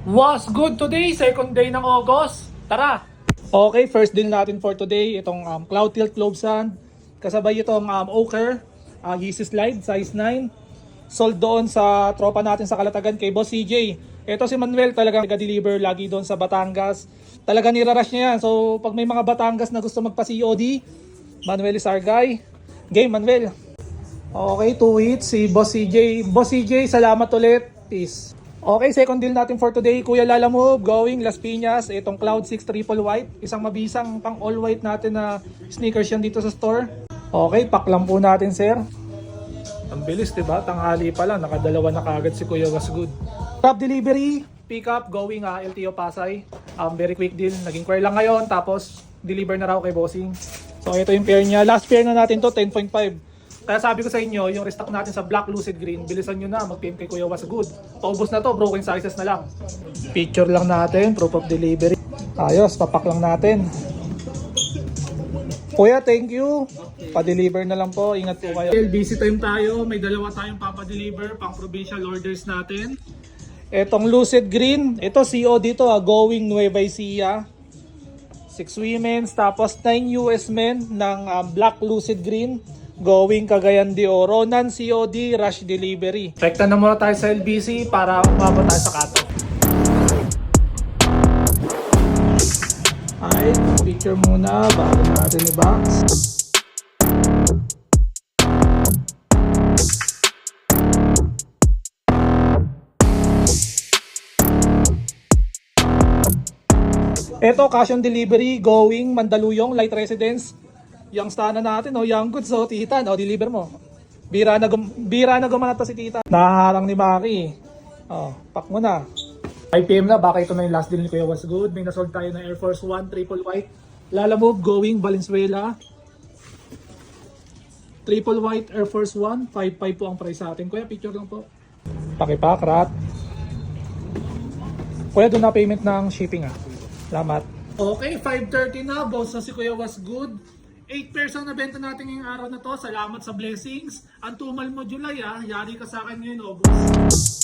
Was good today, second day ng August. Tara! Okay, first deal natin for today, itong Cloud Tilt Globe Sand. Kasabay itong Ochre, Yeezy Slide, size 9. Sold doon sa tropa natin sa Kalatagan kay Boss CJ. Ito si Manuel talagang nag-deliver lagi doon sa Batangas. Talaga nirarush niya yan. So pag may mga Batangas na gusto magpa-COD, Manuel is our guy. Game, Manuel. Okay, 2 hits si Boss CJ. Boss CJ, salamat ulit. Peace. Okay, second deal natin for today. Kuya Lalamove, going Las Piñas. Itong Cloud 6 Triple White. Isang mabisang pang all white natin na sneakers yan dito sa store. Okay, pack lang po natin, sir. Ang bilis, diba? Tanghali pa lang. Nakadalawa na kagad si Kuya Was Good. Top delivery, pick up, going LTO Pasay. Very quick deal. Naging query lang ngayon. Tapos, deliver na raw kay Bossing. So, ito yung pair niya. Last pair na natin to 10.5. Kaya sabi ko sa inyo, yung restock natin sa Black Lucid Green, bilisan nyo na, mag-PM kay Kuya Was Good. Paubos na to, broken sizes na lang. Picture lang natin, proof of delivery. Ayos, papak lang natin. Kuya, thank you. Pa-deliver na lang po, ingat po kayo. Busy time tayo, may dalawa tayong papadeliver, pang provincial orders natin. Etong Lucid Green, ito COD to, going Nueva Ecija. 6 women's, tapos 9 US men ng Black Lucid Green. Going Cagayan de Oro, non-COD, rush delivery. Rekta na muna tayo sa LBC para umabot tayo sa cutoff. Ay, picture muna bago natin i-box. Ito, cash on delivery, going Mandaluyong, Light Residence. Yung stana natin, young goods, tita, deliver mo. Bira na gumana si tita. Nahaharang ni Maki. Pack mo na. 5 PM na, baka ito na yung last deal ni Kuya Was Good. May nasold tayo na Air Force 1 Triple White. Lalamove, going Valenzuela. Triple White Air Force 1, 5.5 po ang price sa atin. Kuya, picture lang po. Pakipak, rat. Kuya, doon na payment ng shipping Salamat. Okay, 5:30 na, boss na si Kuya Was Good. 8 pairs ang nabenta natin ngayong araw na to. Salamat sa blessings. Ang tumal mo July yari ka sa akin ngayon, boss.